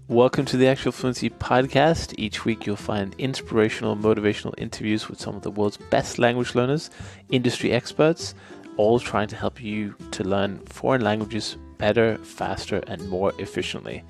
Welcome to the Actual Fluency Podcast. Each week you'll find inspirational, motivational interviews with some of the world's best language learners, industry experts, all trying to help you to learn foreign languages better, faster, and more efficiently.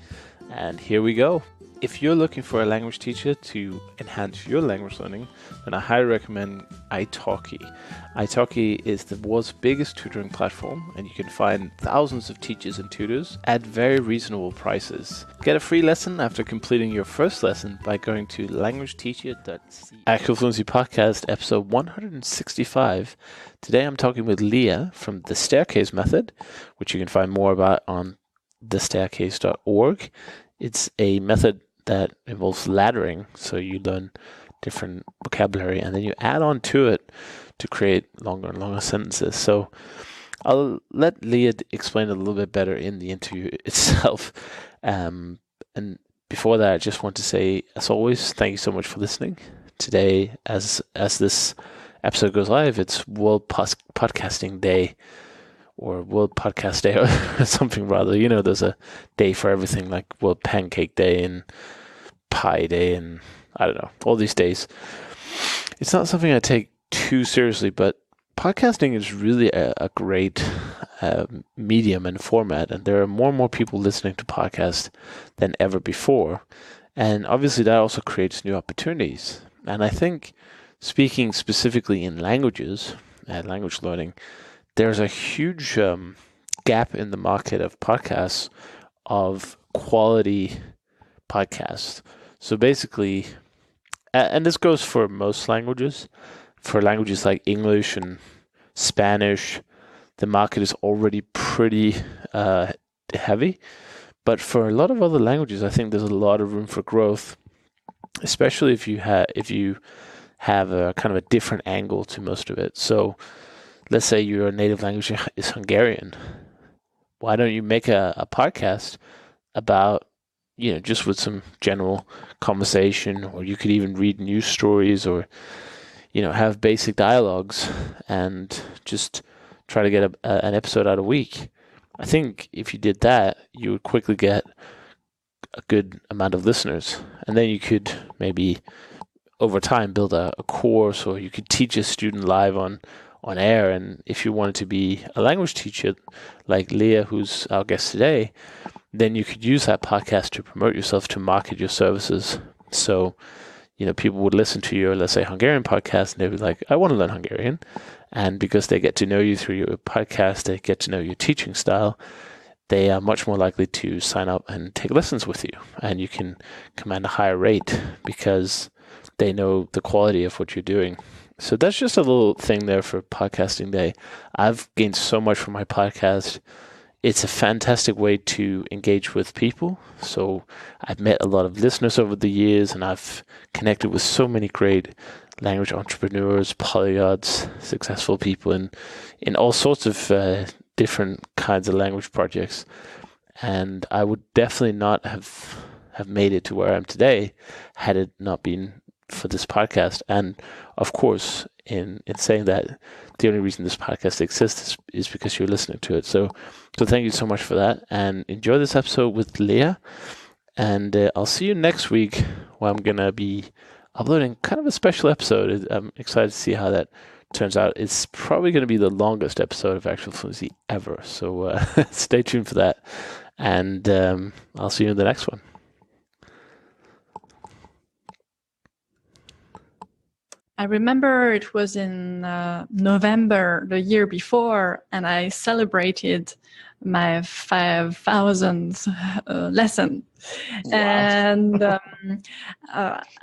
And here we go. If you're looking for a language teacher to enhance your language learning, then I highly recommend Italki. Italki is the world's biggest tutoring platform, and you can find thousands of teachers and tutors at very reasonable prices. Get a free lesson after completing your first lesson by going to languageteacher.co. Actual Fluency Podcast, episode 165. Today I'm talking with Lea from The Staircase Method, which you can find more about on thestaircase.org. It's a method that involves laddering, so you learn different vocabulary and then you add on to it to create longer and longer sentences. So I'll let Lea explain it a little bit better in the interview itself. And before that, I just want to say, as always, thank you so much for listening. Today, as this episode goes live, it's World Podcasting Day, or World Podcast Day, or something rather. You know, there's a day for everything, like World Pancake Day and Pie Day, and I don't know, all these days. It's not something I take too seriously, but podcasting is really a great medium and format, and there are more and more people listening to podcasts than ever before. And obviously that also creates new opportunities. And I think, speaking specifically in languages and language learning, there's a huge gap in the market of podcasts, of quality podcasts. So basically, and this goes for most languages, for languages like English and Spanish, the market is already pretty heavy. But for a lot of other languages, I think there's a lot of room for growth, especially if you have a kind of a different angle to most of it. So let's say your native language is Hungarian. Why don't you make a podcast about, just with some general conversation, or you could even read news stories, or, have basic dialogues and just try to get an episode out a week. I think if you did that, you would quickly get a good amount of listeners. And then you could maybe over time build a course, or you could teach a student live on air. And if you wanted to be a language teacher like Lea, who's our guest today, then you could use that podcast to promote yourself, to market your services. So, people would listen to your, let's say, Hungarian podcast, and they'd be like, I want to learn Hungarian. And because they get to know you through your podcast, they get to know your teaching style, they are much more likely to sign up and take lessons with you. And you can command a higher rate because they know the quality of what you're doing. So that's just a little thing there for Podcasting Day. I've gained so much from my podcast. It's a fantastic way to engage with people. So I've met a lot of listeners over the years, and I've connected with so many great language entrepreneurs, polyglots, successful people in all sorts of different kinds of language projects. And I would definitely not have made it to where I am today had it not been for this podcast. And of course, in saying that, the only reason this podcast exists is because you're listening to it. So thank you so much for that, and enjoy this episode with Lea. And I'll see you next week, where I'm gonna be uploading kind of a special episode. I'm excited to see how that turns out. It's probably going to be the longest episode of Actual Fluency ever. So stay tuned for that, and I'll see you in the next one. I remember it was in November the year before, and I celebrated my 5,000th lesson. Wow. And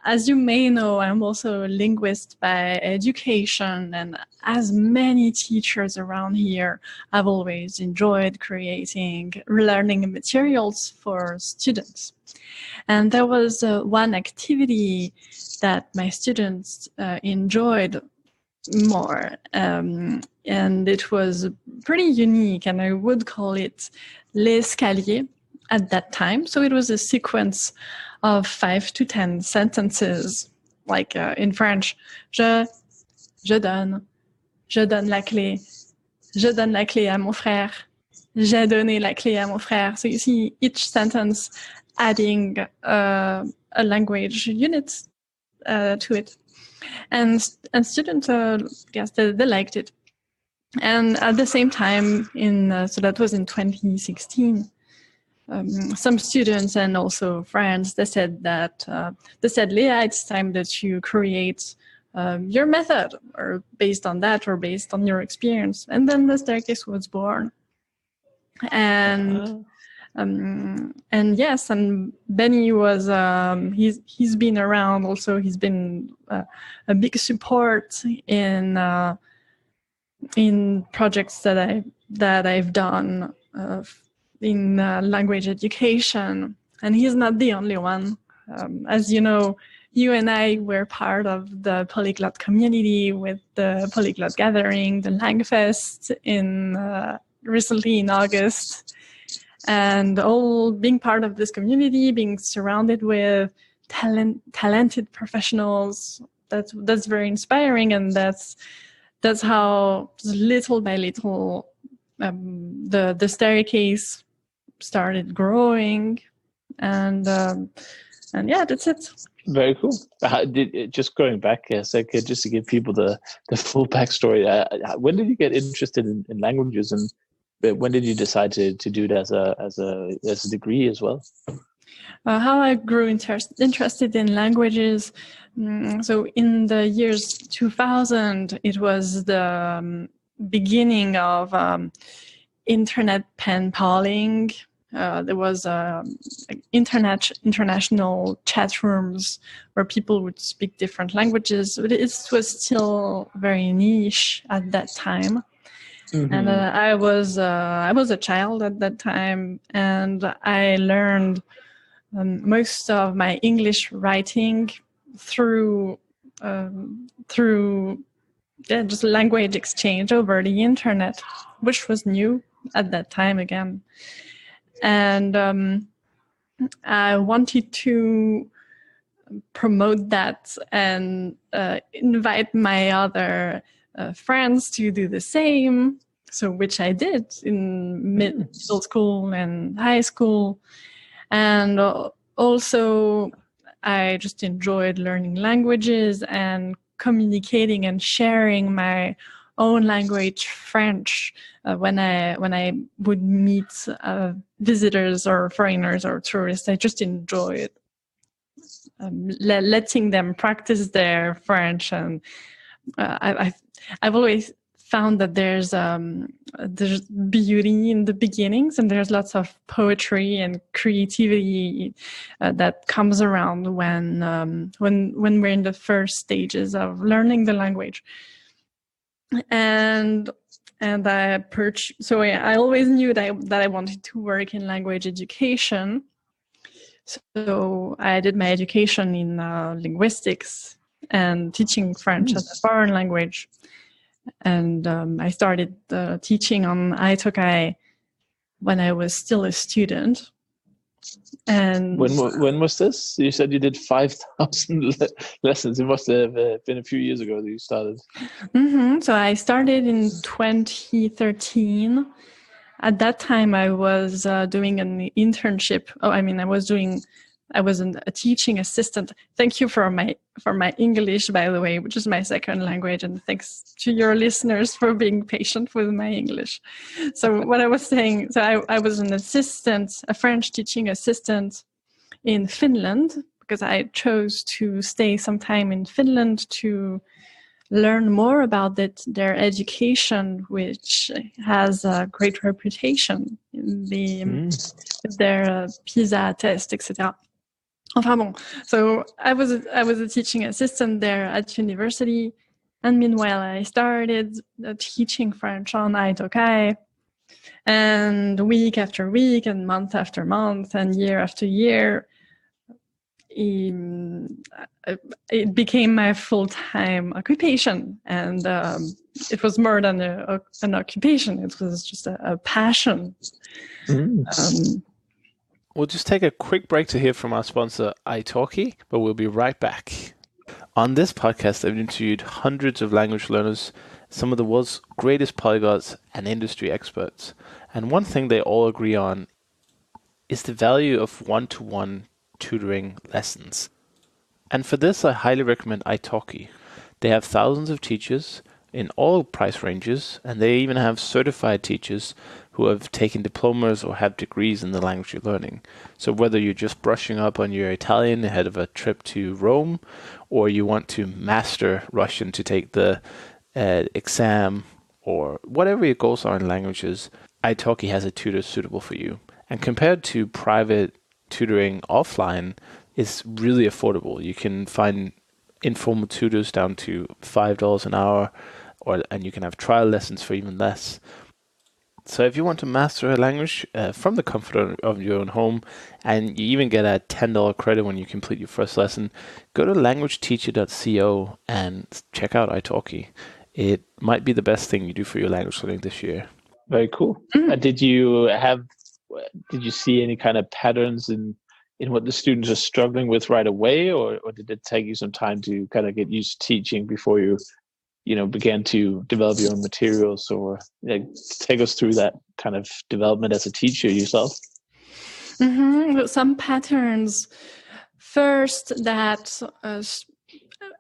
as you may know, I'm also a linguist by education, and as many teachers around here, I've always enjoyed creating learning materials for students. And there was one activity that my students enjoyed more, and it was pretty unique, and I would call it l'escalier at that time. So it was a sequence of 5 to 10 sentences, like in French, je donne la clé à mon frère, j'ai donné la clé à mon frère. So you see, each sentence adding a language unit to it. And students, yes, they liked it. And at the same time, so that was in 2016, some students and also friends, they said, Lea, it's time that you create your method, or based on that, or based on your experience. And then the staircase was born. And yes, and Benny was he's been around also. He's been a big support in projects that I've done in language education, and he's not the only one. As you know, you and I were part of the polyglot community with the polyglot gathering, the Langfest recently in August, and all being part of this community, being surrounded with talented professionals. That's very inspiring, and that's how little by little the staircase started growing, and yeah, that's it. Very cool. Just going back a second, just to give people the full backstory. When did you get interested in languages, and when did you decide to do it as a degree as well? How I grew interested in languages. So in the years 2000, it was the beginning of internet pen paling. There was international chat rooms where people would speak different languages, but it was still very niche at that time. Mm-hmm. And I was a child at that time, and I learned most of my English writing through just language exchange over the internet, which was new at that time again. And I wanted to promote that and invite my other friends to do the same. So, which I did in middle school and high school. And also, I just enjoyed learning languages and communicating and sharing my own language, French, when I would meet visitors or foreigners or tourists. I just enjoyed letting them practice their French, and I've always found that there's beauty in the beginnings, and there's lots of poetry and creativity that comes around when we're in the first stages of learning the language. And I always knew that I wanted to work in language education. So I did my education in linguistics and teaching French as a foreign language. And I started teaching on Itsoki when I was still a student. And when was this? You said you did 5,000 lessons. It must have been a few years ago that you started. Mm-hmm. So I started in 2013. At that time, I was doing an internship. I was a teaching assistant. Thank you for my English, by the way, which is my second language, and thanks to your listeners for being patient with my English. So what I was saying, I was an assistant, a French teaching assistant in Finland, because I chose to stay some time in Finland to learn more about their education, which has a great reputation in their PISA test, etc. Enfin bon, so I was a teaching assistant there at university, and meanwhile I started teaching French on Itsoki, and week after week and month after month and year after year, it became my full-time occupation, and it was more than an occupation. It was just a passion. We'll just take a quick break to hear from our sponsor, Itsoki, but we'll be right back. On this podcast, I've interviewed hundreds of language learners, some of the world's greatest polyglots and industry experts. And one thing they all agree on is the value of one-to-one tutoring lessons. And for this, I highly recommend Italki. They have thousands of teachers in all price ranges, and they even have certified teachers who have taken diplomas or have degrees in the language you're learning. So whether you're just brushing up on your Italian ahead of a trip to Rome, or you want to master Russian to take the exam, or whatever your goals are in languages, Italki has a tutor suitable for you. And compared to private tutoring offline, it's really affordable. You can find informal tutors down to $5 an hour, and you can have trial lessons for even less. So if you want to master a language from the comfort of your own home, and you even get a $10 credit when you complete your first lesson, go to languageteacher.co and check out Italki. It might be the best thing you do for your language learning this year. Very cool. Did you see any kind of patterns in what the students are struggling with right away, or did it take you some time to kind of get used to teaching before you began to develop your own materials, or take us through that kind of development as a teacher yourself? Some patterns. First, that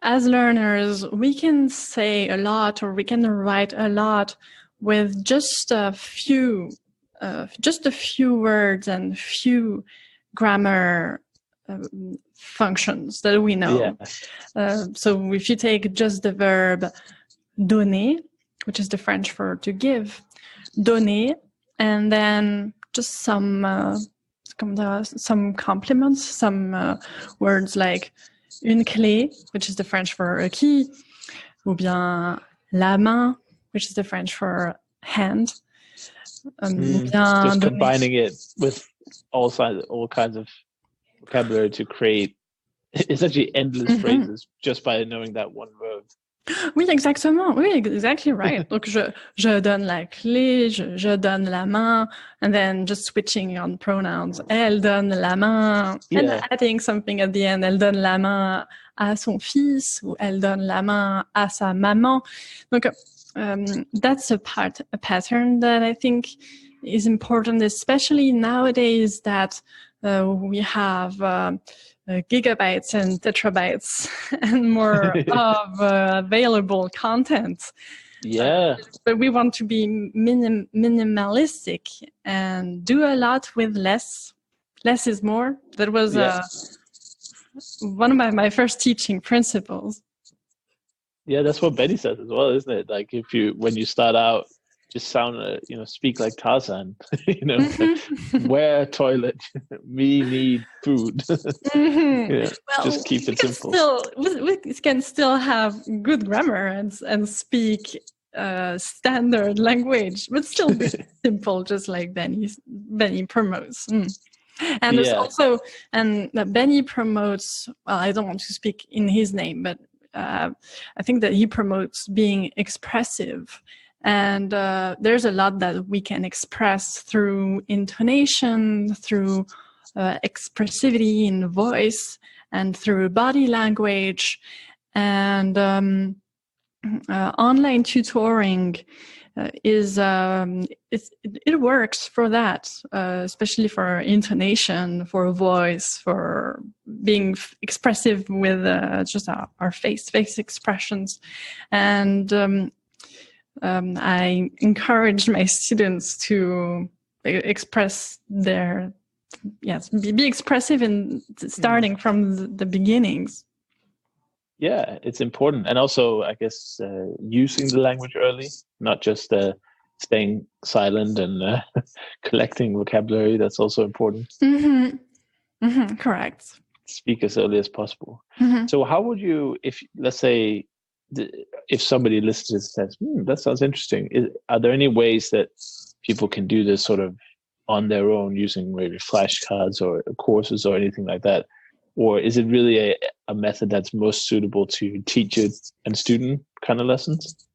as learners, we can say a lot or we can write a lot with just a few words and few grammar functions that we know. Yeah. So if you take just the verb donner, which is the French for to give, donner, and then just some complements, some words like une clé, which is the French for a key, ou bien la main, which is the French for hand. Just combining it with all kinds of vocabulary to create essentially endless phrases just by knowing that one verb. Oui, exactement. Oui, exactly right. Donc, je donne la clé, je donne la main, and then just switching on pronouns. Elle donne la main, and adding something at the end. Elle donne la main à son fils, ou elle donne la main à sa maman. Donc, that's a pattern that I think is important, especially nowadays that we have gigabytes and terabytes and more of available content. Yeah. But we want to be minimalistic and do a lot with less. Less is more. That was one of my first teaching principles. Yeah, that's what Betty says as well, isn't it? Like when you start out, just sound, speak like Tarzan, where toilet, me need food. Well, just keep it simple. We can still have good grammar and speak standard language, but still be simple, just like Benny promotes. And there's also, and Benny promotes, well, I don't want to speak in his name, but I think that he promotes being expressive. And there's a lot that we can express through intonation, through expressivity in voice, and through body language. And online tutoring it works for that, especially for intonation, for voice, for being expressive with just our face expressions. And I encourage my students to express be expressive in starting from the beginnings. Yeah, it's important. And also, I guess, using the language early, not just staying silent and collecting vocabulary. That's also important. Correct. Speak as early as possible. So how would you, let's say, if somebody listens and says, that sounds interesting, are there any ways that people can do this sort of on their own using maybe flashcards or courses or anything like that? Or is it really a method that's most suitable to teacher and student kind of lessons?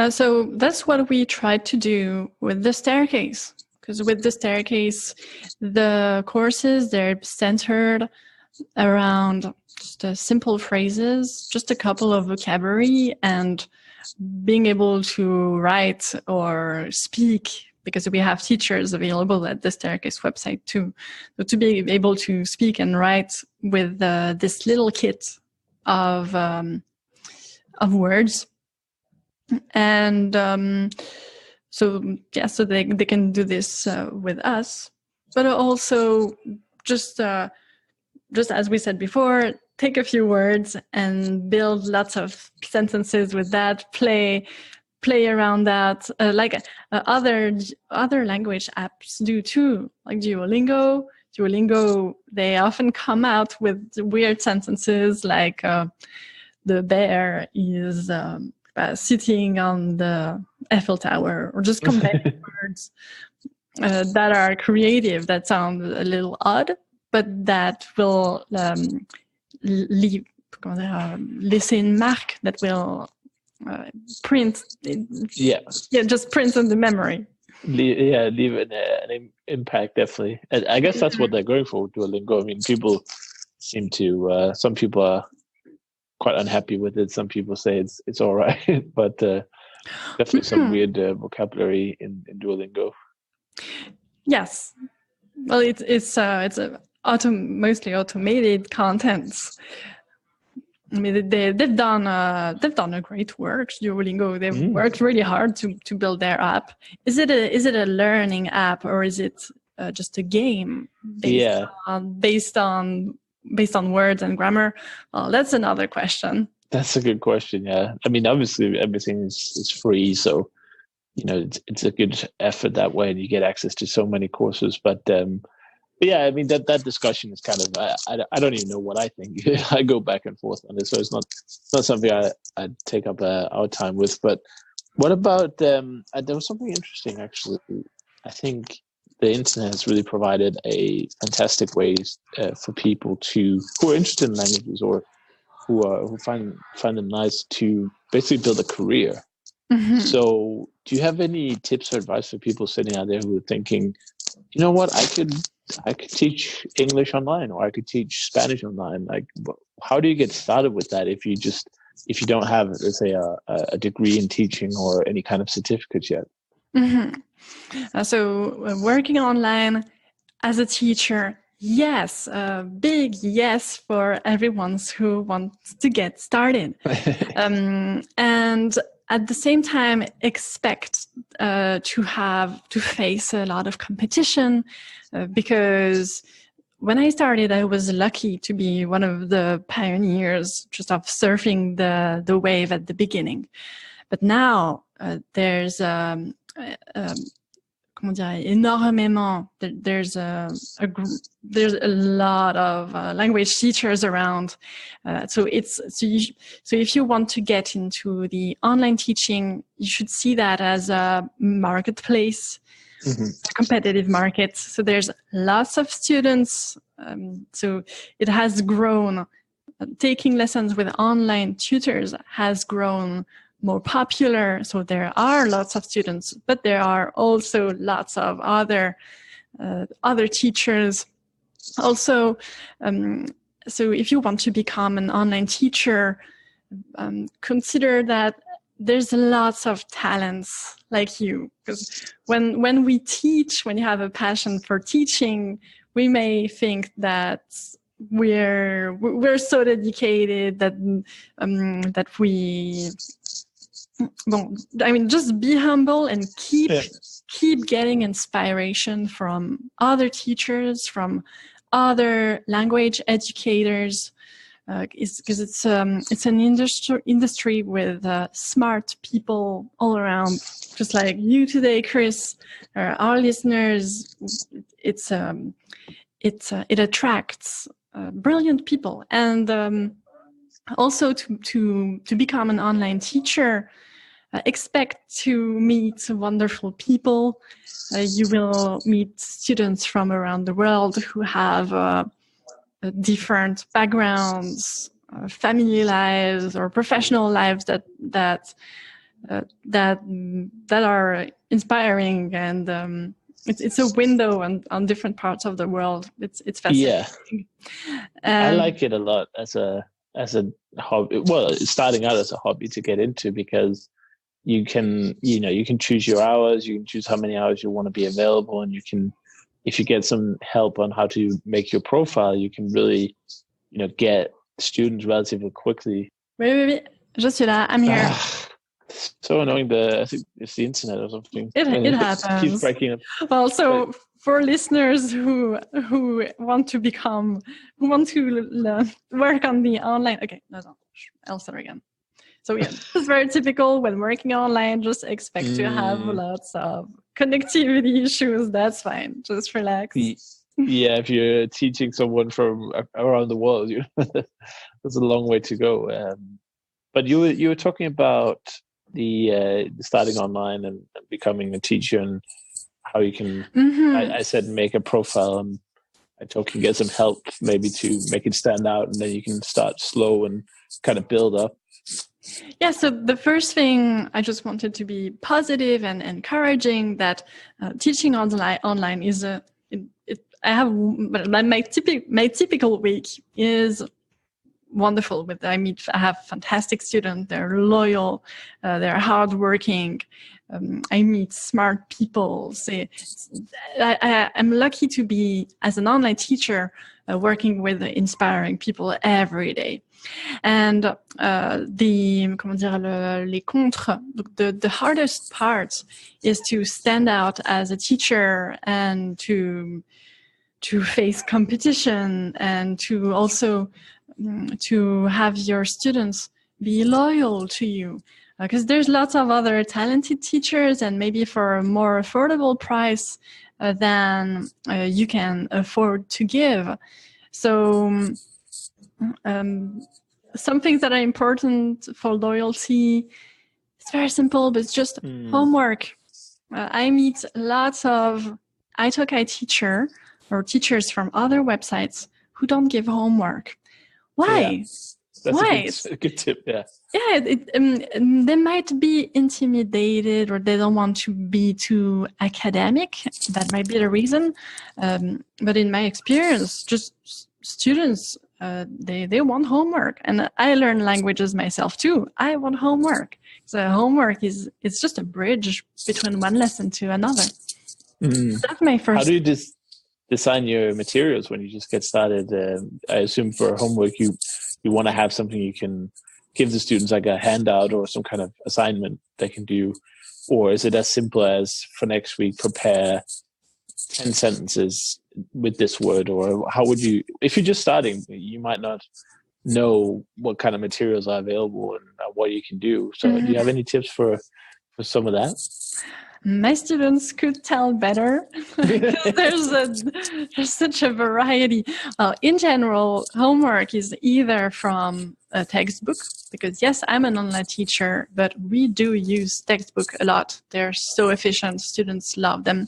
So that's what we tried to do with the staircase. Because with the staircase, the courses, they're centered around just simple phrases, just a couple of vocabulary, and being able to write or speak because we have teachers available at the Staircase website too. So to be able to speak and write with this little kit of words, and so they can do this with us, but also just as we said before, take a few words and build lots of sentences with that. Play around that, like other language apps do too, like Duolingo. They often come out with weird sentences like the bear is sitting on the Eiffel Tower, or just combining words that are creative, that sound a little odd, but that will laisser une marque, that will print. Just print on the memory. Leave an impact, definitely. And I guess that's what they're going for with Duolingo. I mean, people seem to, some people are quite unhappy with it. Some people say it's all right, but definitely some weird vocabulary in Duolingo. Yes, well, it's mostly automated contents. I mean, they've done a great work. Duolingo, they've worked really hard to build their app. Is it a learning app, or is it just a game based on words and grammar? Well, that's another question. That's a good question. Yeah, I mean, obviously everything is free, so it's a good effort that way, and you get access to so many courses. But yeah, I mean that discussion is kind of I don't even know what I think. I go back and forth on it, so it's not something I take up our time with. But what about there was something interesting actually. I think the internet has really provided a fantastic ways for people who are interested in languages, or who find them nice, to basically build a career. Mm-hmm. So do you have any tips or advice for people sitting out there who are thinking, you know what, I could teach English online, or I could teach Spanish online? Like, how do you get started with that if you don't have, let's say, a degree in teaching or any kind of certificates yet? Mm-hmm. So working online as a teacher, yes, big yes for everyone who wants to get started. And at the same time, expect to face a lot of competition, because when I started, I was lucky to be one of the pioneers just of surfing the wave at the beginning. But now there's énormément. There's a lot of language teachers around. So if you want to get into the online teaching, you should see that as a marketplace, a competitive market. So there's lots of students. So it has grown. Taking lessons with online tutors has grown more popular. So there are lots of students, but there are also lots of other teachers. Also, so if you want to become an online teacher, consider that there's lots of talents like you. Because when we teach, when you have a passion for teaching, we may think that we're so dedicated that we. Bon, I mean, just be humble and keep getting inspiration from other teachers, from other language educators, because it's an industry with smart people all around, just like you today, Chris. Our listeners, it attracts brilliant people, and also to become an online teacher. Expect to meet wonderful people. You will meet students from around the world who have different backgrounds, family lives, or professional lives that are inspiring, and it's a window on different parts of the world. It's fascinating. Yeah, I like it a lot as a hobby. Well, starting out as a hobby to get into, because you can choose your hours, you can choose how many hours you want to be available, and you can, if you get some help on how to make your profile, you can really, get students relatively quickly. Oui. Je suis là. I'm here. So annoying. I think it's the internet or something. It happens. It keeps breaking up. Well, so for listeners who want to work on the online. Okay, no, I'll start again. So yeah, it's very typical when working online. Just expect to have lots of connectivity issues. That's fine. Just relax. Yeah, if you're teaching someone from around the world, there's a long way to go. But you were talking about the starting online and becoming a teacher, and how you can. I said make a profile, and I told you get some help maybe to make it stand out, and then you can start slow and kind of build up. Yeah, so the first thing, I just wanted to be positive and encouraging that teaching online is my typical week is wonderful. I have fantastic students. They're loyal, they're hardworking. I meet smart people. I'm lucky to be, as an online teacher, working with inspiring people every day. And the hardest part is to stand out as a teacher and to face competition, and to also to have your students be loyal to you, because there's lots of other talented teachers, and maybe for a more affordable price than you can afford to give. So some things that are important for loyalty, it's very simple, but it's just homework. I meet lots of italki teacher or teachers from other websites who don't give homework. Why? Yeah, that's a good tip. Yeah. Yeah, they might be intimidated, or they don't want to be too academic. That might be the reason. But in my experience, just students, they want homework, and I learn languages myself too. I want homework. So homework is just a bridge between one lesson to another. That's my first. How do you design your materials when you just get started? I assume for homework you want to have something you can give the students, like a handout or some kind of assignment they can do, or is it as simple as, for next week, prepare 10 sentences with this word? Or how would you, if you're just starting, you might not know what kind of materials are available and what you can do. So do you have any tips for some of that? My students could tell better, because there's such a variety. Well, in general, homework is either from a textbook, because yes, I'm an online teacher, but we do use textbook a lot. They're so efficient. Students love them.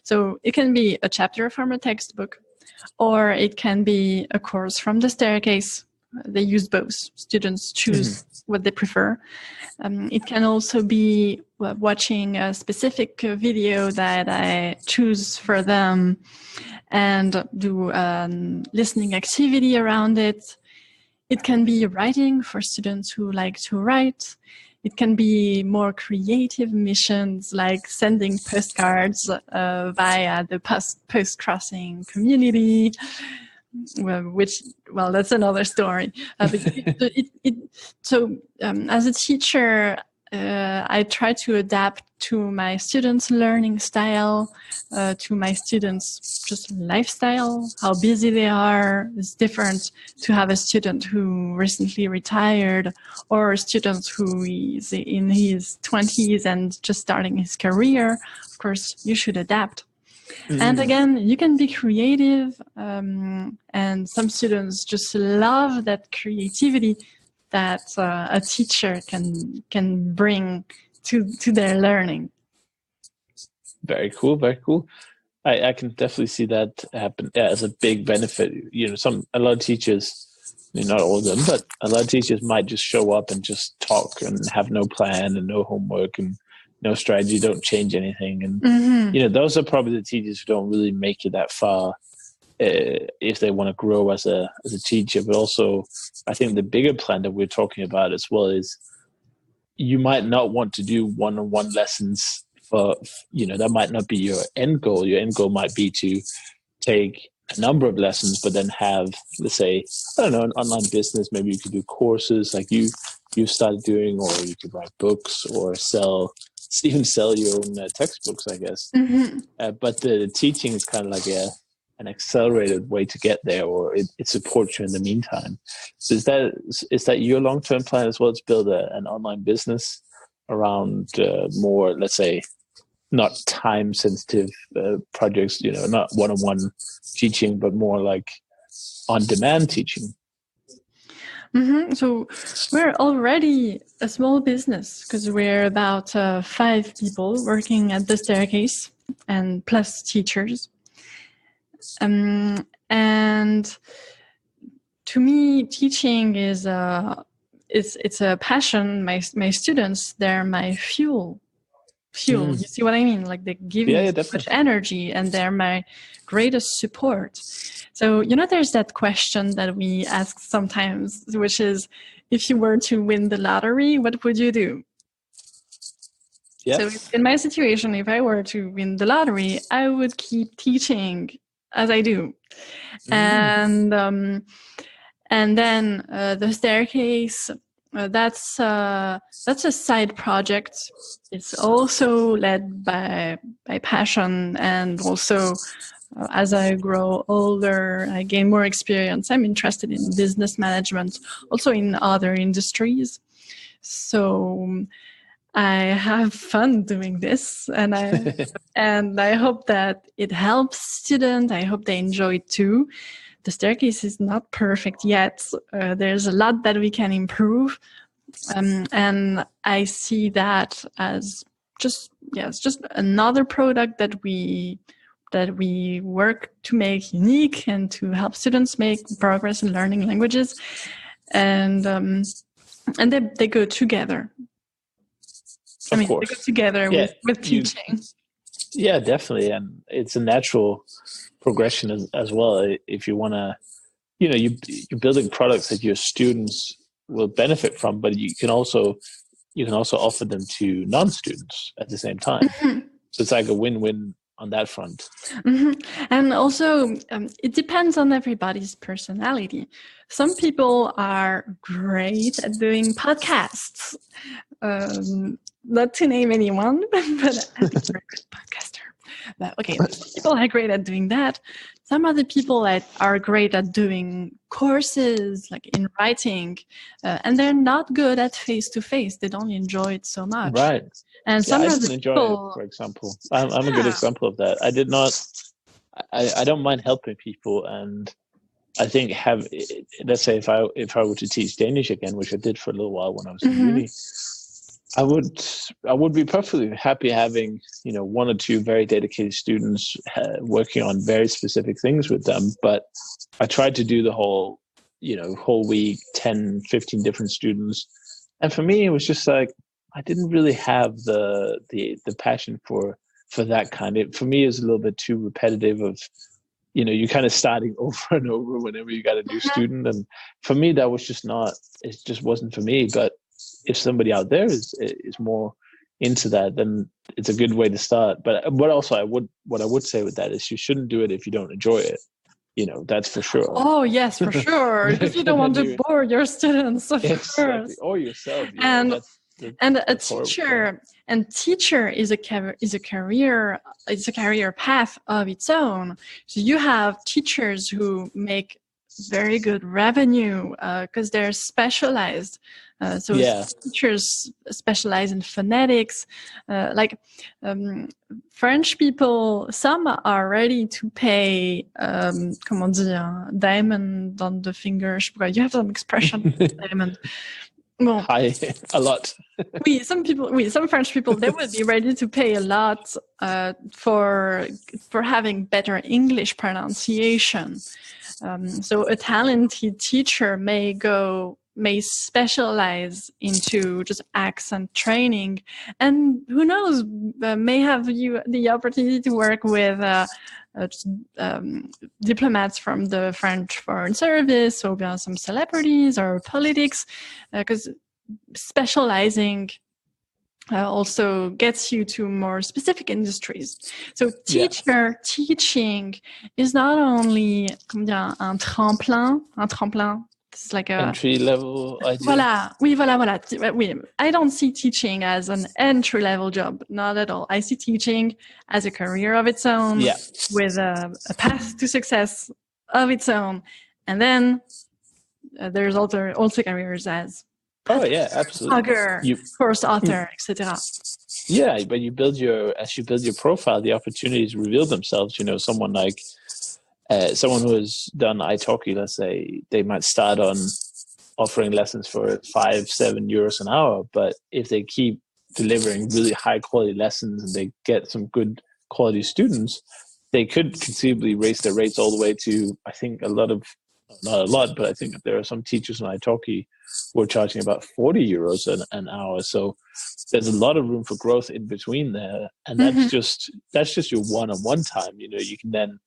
So it can be a chapter from a textbook, or it can be a course from the staircase. They use both. Students choose what they prefer. It can also be watching a specific video that I choose for them, and do listening activity around it. It can be writing for students who like to write. It can be more creative missions, like sending postcards via the post-crossing community. Well, that's another story. So as a teacher, I try to adapt to my students' learning style, to my students' just lifestyle, how busy they are. It's different to have a student who recently retired, or a student who is in his 20s and just starting his career. Of course, you should adapt. And again, you can be creative, and some students just love that creativity that a teacher can bring to their learning. Very cool, very cool. I can definitely see that happen as a big benefit. A lot of teachers, not all of them, but a lot of teachers might just show up and just talk and have no plan and no homework and no strategy, don't change anything. And, those are probably the teachers who don't really make it that far if they want to grow as a teacher. But also, I think the bigger plan that we're talking about as well is, you might not want to do one-on-one lessons for, that might not be your end goal. Your end goal might be to take a number of lessons, but then have, let's say, I don't know, an online business. Maybe you could do courses like you started doing, or you could write books or even sell your own textbooks, I guess. But the teaching is kind of like an accelerated way to get there, or it supports you in the meantime. So is that your long-term plan as well, to build an online business around more, let's say, not time-sensitive projects, not one-on-one teaching, but more like on-demand teaching? So we're already a small business because we're about 5 people working at the staircase, and plus teachers. And to me, teaching is it's a passion. My students, they're my fuel. You see what I mean? Like, they give me so much energy, and they're my greatest support. So, there's that question that we ask sometimes, which is, if you were to win the lottery, what would you do? So in my situation, if I were to win the lottery, I would keep teaching as I do. And then the staircase, that's a side project. It's also led by passion, and also as I grow older, I gain more experience. I'm interested in business management, also in other industries. So I have fun doing this, and I hope that it helps students. I hope they enjoy it too. The staircase is not perfect yet. There's a lot that we can improve. And I see that as just another product that we work to make unique and to help students make progress in learning languages. And they go together. Of course. They go together with teaching. Yeah, definitely. And it's a natural progression as well. If you want to, you're building products that your students will benefit from, but you can also offer them to non-students at the same time. So it's like a win-win on that front. And also, it depends on everybody's personality. Some people are great at doing podcasts. Not to name anyone, but I'm a very good podcaster. But okay, people are great at doing that. Some other people are great at doing courses, like in writing, and they're not good at face-to-face. They don't enjoy it so much. Right. And some I other didn't enjoy people, it, for example. I'm a good example of that. I did not. I don't mind helping people, and I think let's say if I were to teach Danish again, which I did for a little while when I was in uni, I would be perfectly happy having 1 or 2 very dedicated students working on very specific things with them. But I tried to do the whole week, 10, 15 different students, and for me it was just like I didn't really have the passion for that kind of. For me, it was a little bit too repetitive. Of you're kind of starting over and over whenever you got a new student, and for me that was just not. It just wasn't for me. But if somebody out there is more into that, then it's a good way to start. But what I would say with that is you shouldn't do it if you don't enjoy it. That's for sure. Oh yes, for sure. If you don't want to bore your students, of course, or yourself. And a teacher is a career path of its own. So you have teachers who make very good revenue because they're specialized. Teachers specialize in phonetics, French people. Some are ready to pay, diamond on the finger. You have some expression, diamond. Bon. A lot. Some French people, they would be ready to pay a lot for having better English pronunciation. So a talented teacher may specialize into just accent training, and who knows, may have the opportunity to work with diplomats from the French Foreign Service, or some celebrities or politics, because specializing also gets you to more specific industries. So teaching is not only un tremplin. It's like a entry level idea. Voilà. Oui. I don't see teaching as an entry level job. Not at all. I see teaching as a career of its own, with a path to success of its own. And then there's also careers as absolutely, blogger, course author, etc. Yeah, but as you build your profile, the opportunities reveal themselves. Someone like someone who has done italki, let's say, they might start on offering lessons for 5-7 euros an hour, but if they keep delivering really high quality lessons and they get some good quality students, they could conceivably raise their rates all the way to, I think, not a lot, but I think there are some teachers in italki who are charging about 40 euros an hour. So there's a lot of room for growth in between there, and that's just your one-on-one time. You can then,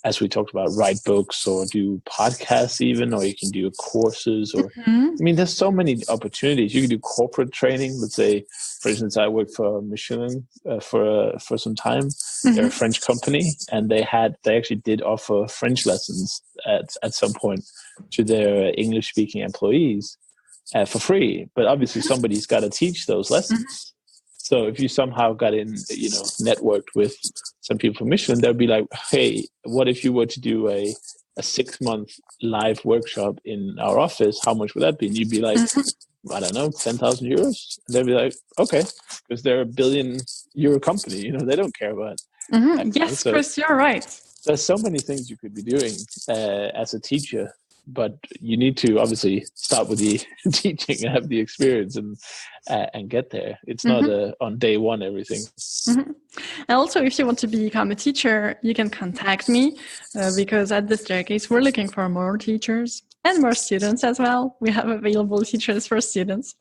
as we talked about, write books or do podcasts even, or you can do courses, or there's so many opportunities. You can do corporate training. Let's say, for instance, I worked for Michelin for some time. They're a French company, and they actually did offer French lessons at some point to their English speaking employees for free. But obviously somebody's got to teach those lessons. So if you somehow got in, networked with some people from Michelin, they'll be like, hey, what if you were to do a 6-month live workshop in our office? How much would that be? And you'd be like, I don't know, 10,000 euros. And they'd be like, okay, because they're $1 billion company. They don't care about it. Yes, so, Chris, you're right. There's so many things you could be doing as a teacher. But you need to obviously start with the teaching and have the experience and get there. It's not on day one everything. And also, if you want to become a teacher, you can contact me because at the Staircase we're looking for more teachers and more students as well. We have available teachers for students.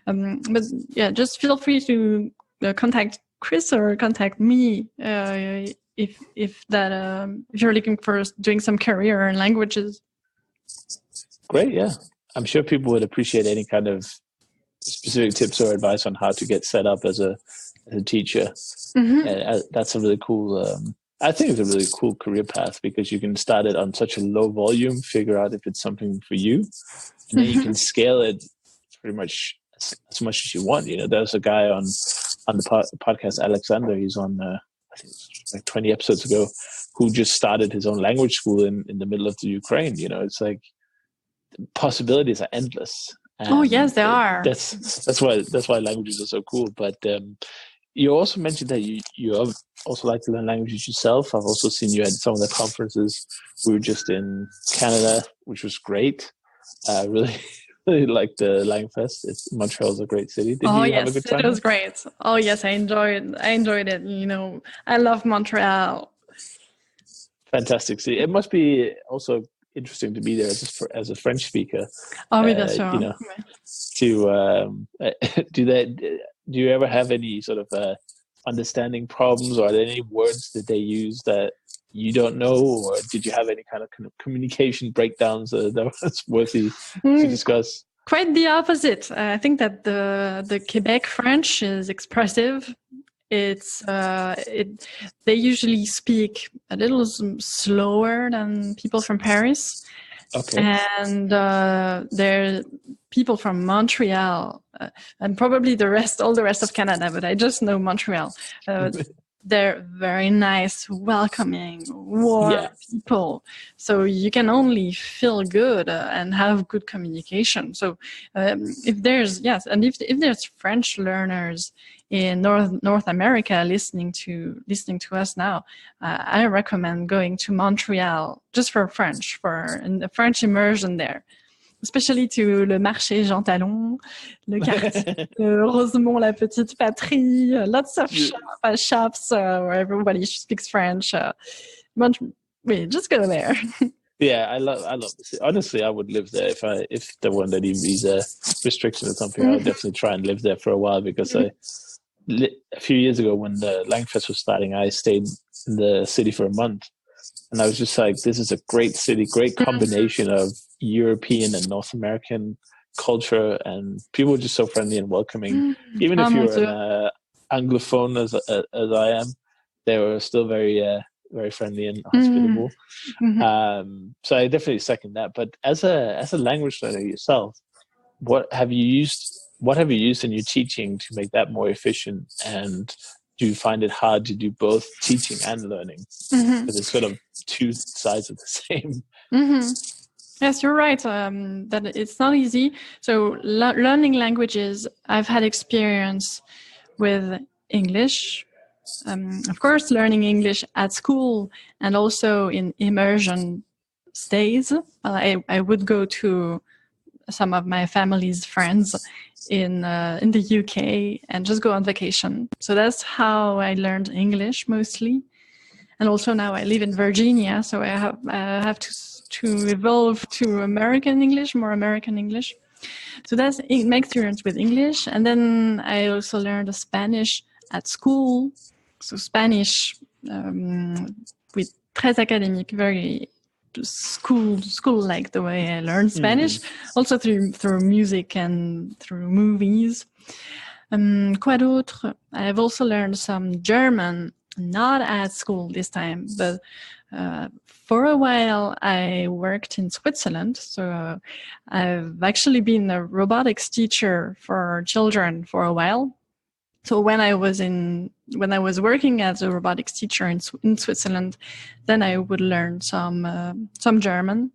But yeah, just feel free to contact Chris or contact me if you're looking for doing some career in languages. Great, yeah. I'm sure people would appreciate any kind of specific tips or advice on how to get set up as a teacher. That's a really cool, I think it's a really cool career path, because you can start it on such a low volume, figure out if it's something for you, and then you can scale it pretty much as much as you want. There's a guy on the podcast, Alexander, he's on, I think it's like 20 episodes ago, who just started his own language school in the middle of the Ukraine. It's like possibilities are endless. Oh yes, they are. That's why languages are so cool. But you also mentioned that you also like to learn languages yourself. I've also seen you at some of the conferences. We were just in Canada, which was great. Really liked the Langfest. Montreal's a great city. Did you have a good time? It was great. Oh yes, I enjoyed it. I love Montreal. Fantastic city. It must be also interesting to be there as a French speaker. Oh, oui, bien sûr. Do you ever have any sort of understanding problems, or are there any words that they use that you don't know, or did you have any kind of communication breakdowns that was worthy to discuss? Quite the opposite. I think that the Quebec French is expressive. It's they usually speak a little slower than people from Paris. Okay. And they're people from Montreal and probably all the rest of Canada, but I just know Montreal. They're very nice, welcoming, warm people. So you can only feel good and have good communication. So if there's French learners in North America listening to us now, I recommend going to Montreal just for French, for the French immersion there. Especially to le marché Jean Talon, le quartier Rosemont, la petite patrie, lots of shops where everybody speaks French. Just go there. Yeah, I love this. Honestly, I would live there if there weren't any visa restrictions or something. I would definitely try and live there for a while, because a few years ago when the Langfest was starting, I stayed in the city for a month. And I was just like, this is a great city, great combination of European and North American culture, and people were just so friendly and welcoming. Even if you're Anglophone as I am, they were still very friendly and hospitable. So I definitely second that. But as a language learner yourself, what have you used in your teaching to make that more efficient? And do you find it hard to do both teaching and learning? Because it's sort of two sides of the same. Yes, you're right. That it's not easy. So learning languages, I've had experience with English. Of course, learning English at school and also in immersion stays. I would go to some of my family's friends in the UK and just go on vacation. So that's how I learned English mostly. And also now I live in Virginia, so I have to evolve to more American English. So that's my experience with English. And then I also learned Spanish at school. So Spanish with très académique, very school-like the way I learned Spanish. Also through music and through movies. Quoi d'autre? I've also learned some German, not at school this time, but for a while I worked in Switzerland. So I've actually been a robotics teacher for children for a while. So when I was working as a robotics teacher in Switzerland, then I would learn some German.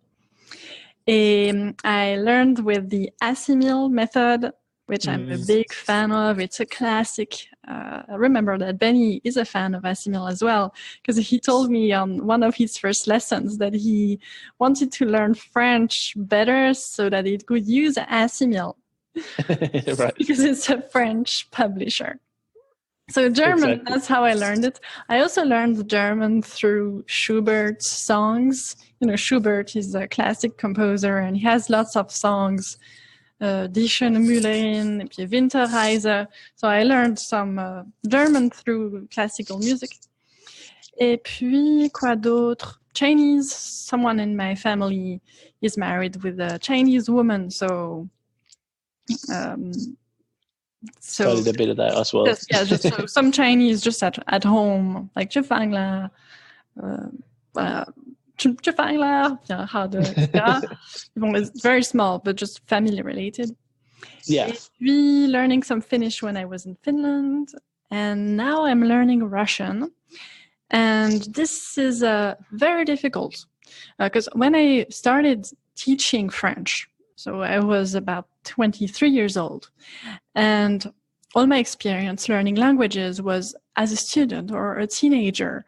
I learned with the Assimil method, which I'm a big fan of. It's a classic. I remember that Benny is a fan of Assimil as well, because he told me on one of his first lessons that he wanted to learn French better so that it could use Assimil. Right. Because it's a French publisher. So German, exactly. That's how I learned it. I also learned German through Schubert's songs. You know, Schubert is a classic composer and he has lots of songs. Die schöne Müllerin, et puis Winterreise. So I learned some German through classical music. Et puis, quoi d'autre? Chinese. Someone in my family is married with a Chinese woman, so studied a bit of that as well. Just so some Chinese just at home, like 吃饭了, 吃饭了, how to, yeah. It's very small, but just family related. Yeah. We learning some Finnish when I was in Finland, and now I'm learning Russian. And this is very difficult because when I started teaching French, so I was about 23 years old, and all my experience learning languages was as a student or a teenager.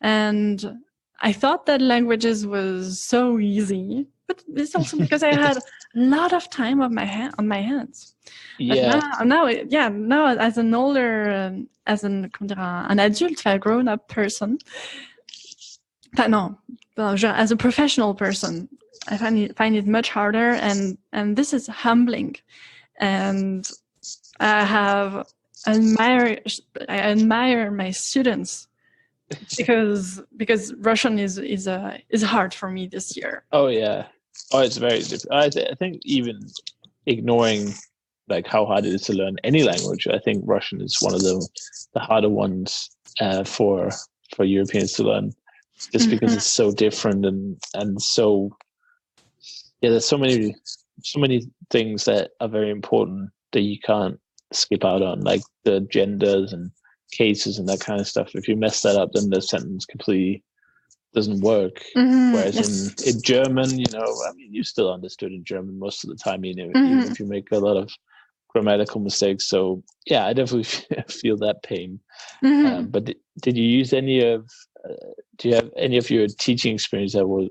And I thought that languages was so easy, but it's also because I had a lot of time on my hands. Yeah. But now as an older, as an adulte, a grown-up person, as a professional person, I find it much harder, and this is humbling. And I admire my students because Russian is hard for me this year. Oh yeah. Oh, it's very difficult. I think even ignoring like how hard it is to learn any language, I think Russian is one of the harder ones for Europeans to learn, just because it's so different and so there's so many things that are very important that you can't skip out on, like the genders and cases and that kind of stuff. If you mess that up, then the sentence completely doesn't work. Whereas in German, you still understood in German most of the time, even if you make a lot of grammatical mistakes. So yeah, I definitely feel that pain. But did you use do you have any of your teaching experience that was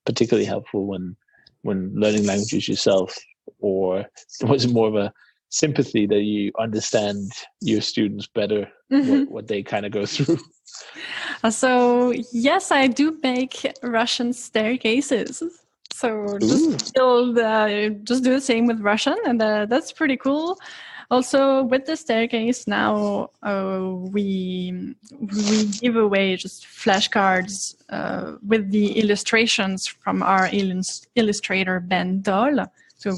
particularly helpful when learning languages yourself, or was it more of a sympathy that you understand your students better, what they kind of go through? So yes, I do make Russian staircases. So just do the same with Russian, and that's pretty cool. Also, with the staircase now, we give away just flashcards with the illustrations from our illustrator Ben Doll. So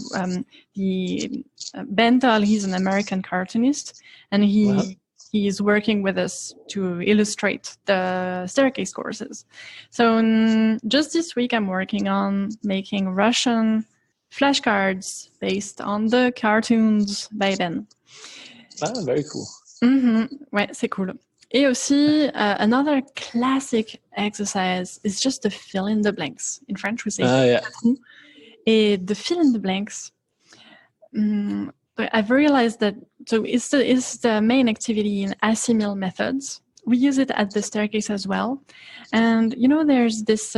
Ben Doll, he's an American cartoonist, and he he's working with us to illustrate the staircase courses. So just this week, I'm working on making Russian flashcards based on the cartoons by Ben. Ah, very cool. Ouais, c'est cool. Et aussi, another classic exercise is just the fill in the blanks. In French, we say trou. Et the fill in the blanks, I've realized that, so it's the main activity in assimil methods. We use it at the staircase as well. And, there's this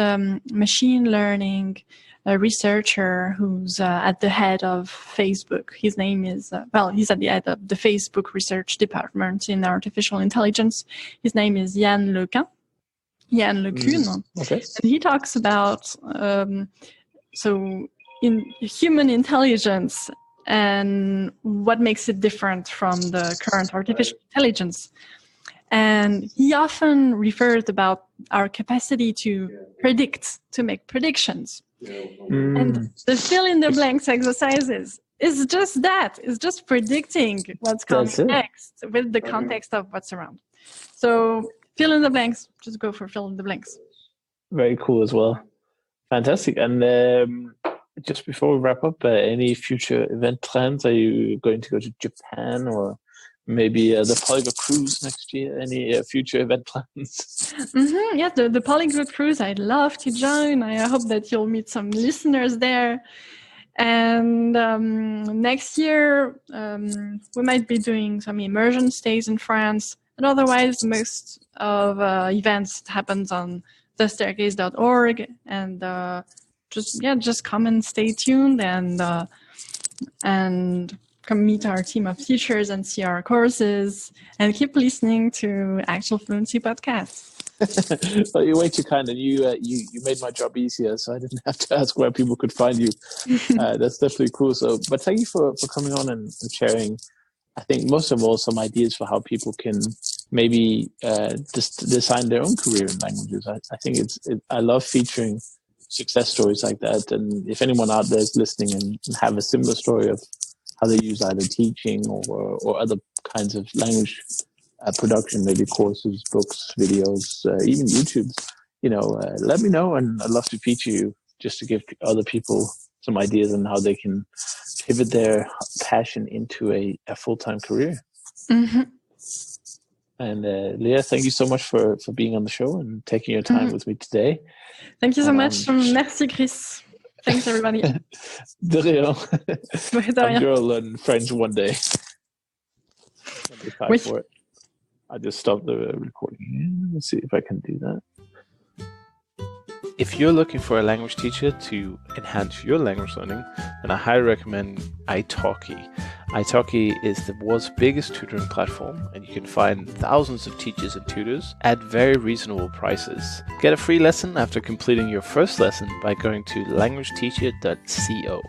machine learning researcher who's at the head of Facebook. His name is, he's at the head of the Facebook research department in artificial intelligence. His name is Yann Lecun. Okay. And he talks about, in human intelligence and what makes it different from the current artificial intelligence. And he often refers about our capacity to predict, to make predictions. And the fill in the blanks exercises is just that. It's just predicting what's coming next with the context of what's around. So fill in the blanks, just go for fill in the blanks. Very cool as well. Fantastic. And just before we wrap up, any future event plans? Are you going to go to Japan or maybe the Polyglot Cruise next year? Any future event plans? Yeah, the Polyglot Cruise, I'd love to join. I hope that you'll meet some listeners there. And next year, we might be doing some immersion stays in France. And otherwise, most of events happens on thestaircase.org. And just come and stay tuned and come meet our team of teachers and see our courses and keep listening to Actual Fluency Podcasts. Well, you're way too kind, and you made my job easier, so I didn't have to ask where people could find you. That's definitely cool. So, but thank you for coming on and sharing. I think most of all, some ideas for how people can maybe design their own career in languages. I think I love featuring success stories like that, and if anyone out there is listening and have a similar story of how they use either teaching or other kinds of language production, maybe courses, books, videos, even YouTube, let me know, and I'd love to feature you just to give other people some ideas on how they can pivot their passion into a full-time career. And Lea, thank you so much for being on the show and taking your time with me today. Thank you so much. Merci, Chris. Thanks, everybody. De rien. I'm sure I'll learn French one day. Time for it. I just stopped the recording. Let's see if I can do that. If you're looking for a language teacher to enhance your language learning, then I highly recommend Italki. Italki is the world's biggest tutoring platform, and you can find thousands of teachers and tutors at very reasonable prices. Get a free lesson after completing your first lesson by going to languageteacher.co.